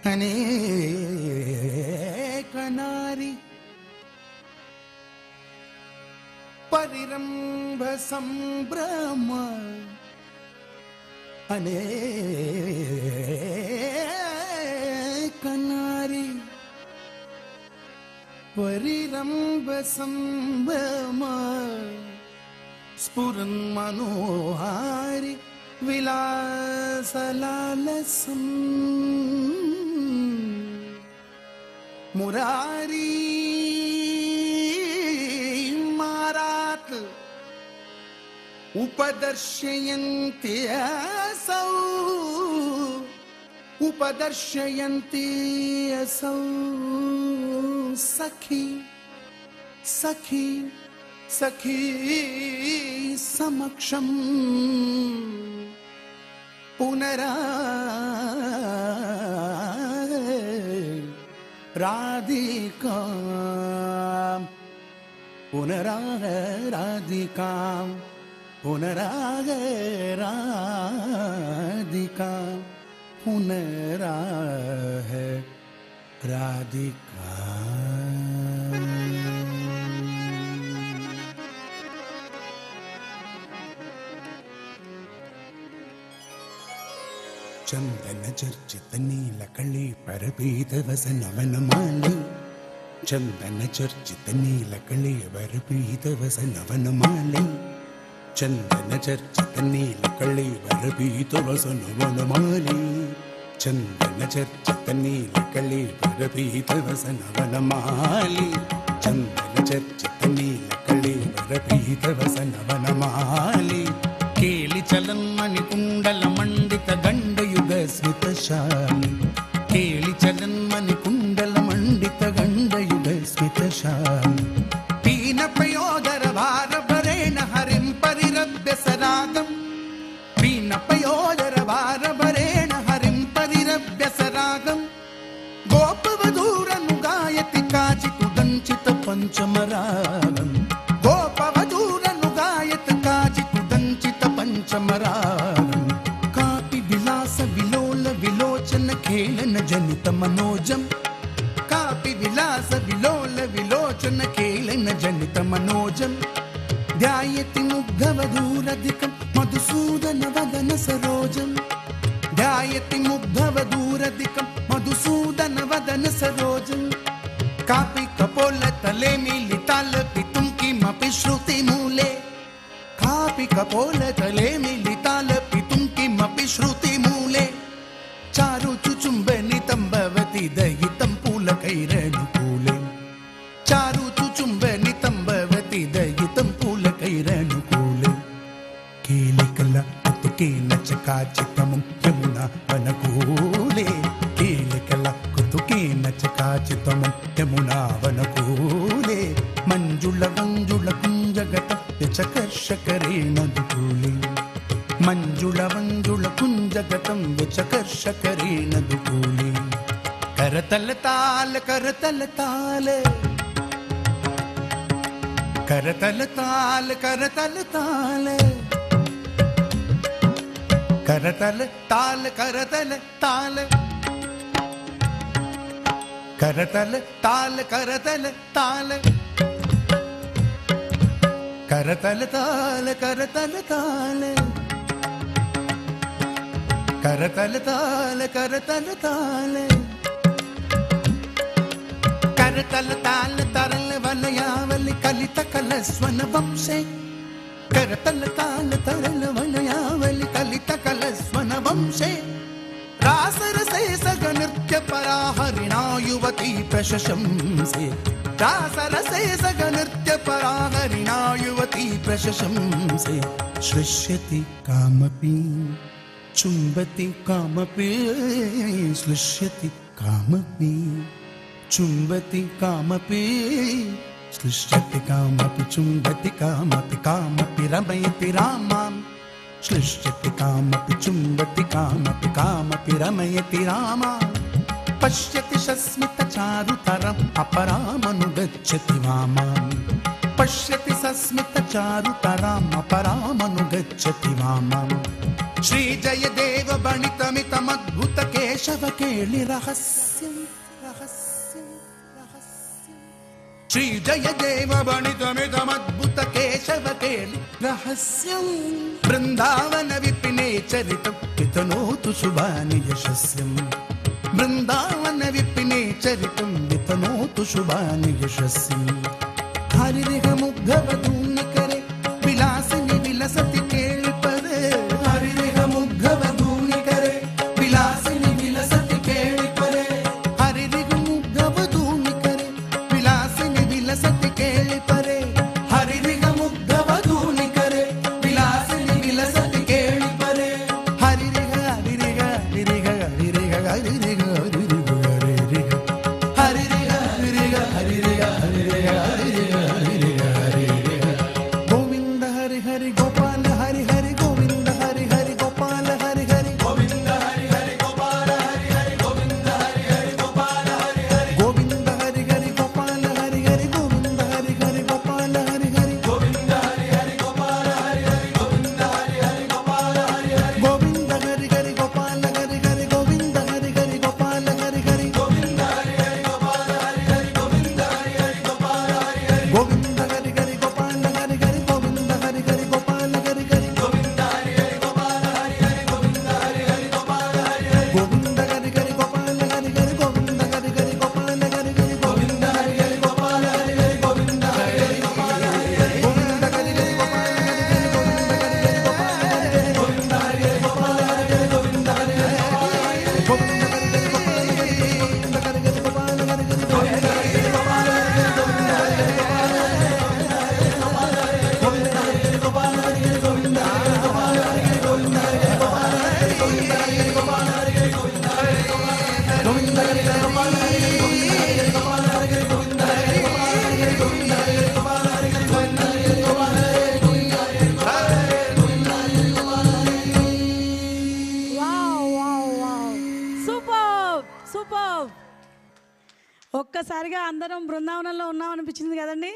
అనేక నారి పరిరంభ సంభ్రమ అనేక నారి పరిరంభ సంభ్రమ స్ఫురన్ మనోహారి విలాసలాలసం మురారి మారాత్ ఉపదర్శయంతి అసౌ సఖీ సఖీ సఖీ సమక్షం పునరా రాధికా పునరాగ రాధికా పునరాగ రాధికా పునరాగ రాధికా. చందన చర్చిత నీలకళి పరపీత వసన వనమాలి చందన చర్చిత నీలకళి పరపీత వసన వనమాలి చందన చర్చిత నీలకళి పరపీత వసన వనమాలి చందన చర్చిత నీలకళి పరపీత వసన వనమాలి చందన చర్చిత నీలకళి పరపీత వసన వనమాలి కేలి చలన్మణి కుండల మండిత గండయుగ స్మితశాలి కేలి చలన్మణి కుండల మండిత గండయుగ స్మితశాలి పీన పయోదర భారభరేణ హరిం పరిరభ్య సరాగం పీన పయోదర భారభరేణ హరిం పరిరభ్య సరాగం గోపవధూరను గాయతి కాచితు దంచిత పంచమరాగం గోపవధూరను గాయతి కాచితు దంచిత పంచమరాగం కాపి విలాస విలోల విలోచన ఖేళన జనిత మనోజం కాపి విలాస విలోల విలోచన ఖేళన జనిత మనోజం ధ్యాయతి ముగ్ధవధూరధికం మధుసూదన వదన సరోజం ధ్యాయతి ముగ్ధవధూరధికం మధుసూదన వదన సరోజం కాపి కపోల తలే మిలితాల పితుం కిమపి శ్రుతి మూలే కాపి కపోల తలే మిలితాల పితుం కిమపి శ్రుతి మూలే చారు చుచుంబని తంబవతి దయితం పూలకైరనుకూలే చారు చుచుంబని తంబవతి దయితం పూలకైరనుకూలే కేలికల కుతుకేన చకాచితము యమునా వనకూలే కేలికల కుతుకేన చకాచితము యమునా వనకూలే మంజుళ మంజుళ కుంజగత చకర్షకరేణదుకూలే మంజుళ మంజుళ కుంజగతం విచకర్షకరేణదుకూలే కరతల తాల కరతల తాల కరతల తాల కరతల తాల కరతల తాల కరతల తాల కరతల తాల కరతల తాల కరతల తాల కరతల తాల కరతల తాల కరతల తాల కరతల తాల తరల వలయావలి కలిత కలస్వన వంశే కరతల తాల తరల వలయావలి కలిత కలస్వన వంశే రాసరసే సగ నృత్య పరాహరిణా యువతి ప్రశంసే రాసరసే సగ నృత్య పరాహరిణా యువతి ప్రశంసే శ్లిష్యతి కామపి చుంబతి కామపి శ్లిష్యతి కామపి చుంబతి కామపి శ్లిష్యతి కామపి చుంబతి కామపి కామపి రమయతి రామాం శ్లిష్యతి కామపి చుంబతి కామపి కామపి రమయతి రామాం పశ్యతి సస్మిత చారుతరం అపరామనుగచ్చతి వామాం పశ్యతి సస్మిత చారుతరం అపరామనుగచ్చతి వామాం శ్రీ జయదేవ ಬಣಿತಮಿತಮದ್ಭುತ ಕೇಶವ ಕೇಳಿ ರಹಸ್ಯಂ ರಹಸ್ಯಂ ರಹಸ್ಯಂ ಶ್ರೀ ಜಯ ದೇವ ಬಣಿತಮಿತಮದ್ಭುತ ಕೇಶವ ಕೇಳಿ ರಹಸ್ಯಂ ಬೃಂದಾವನ ವಿಪಿನೇ ಚರಿತ ವಿತನೋತು ಶುಭಾನಿ ಯಶಸ್ಯಂ ಬೃಂದಾವನ ವಿಪಿನೇ ಚರಿತಂ ವಿತನೋತು ಶುಭಾನಿ ಯಶಸ್ಯಂ ಹರಿರಿಗ ಮುಗ್ಧವಧೂನಿ ಕರೆ ವಿಲಾಸಿನಿ ವಿಲಸತಿ ಕೇಳಿ ಪರೆ ಹರಿರಿಗ ಮುಗ್ಧವಧೂನಿ ಕರೆ ವಿಲಾಸಿನಿ ವಿಲಸತಿ ಕೇಳಿ ಪರೆ ಹರಿರಿಗ ಮುಗ್ಧವಧೂನಿ ಕರೆ ವಿಲಾಸಿನಿ ವಿಲಸತಿ ಕೇಳಿ ಪರೆ ಹರಿರಿಗ ಮುಗ್ಧವಧೂನಿ ಕರೆ ವಿಲಾಸಿನಿ ವಿಲಸತಿ ಕೇಳಿ ಪರೆ ಹರಿರಿಗ ಹರಿರಿಗ ಹರಿರಿಗ ಹರಿರಿಗ ಹರಿರಿಗ ఒక్కసారిగా అందరం బృందావనంలో ఉన్నామనిపించింది కదండి.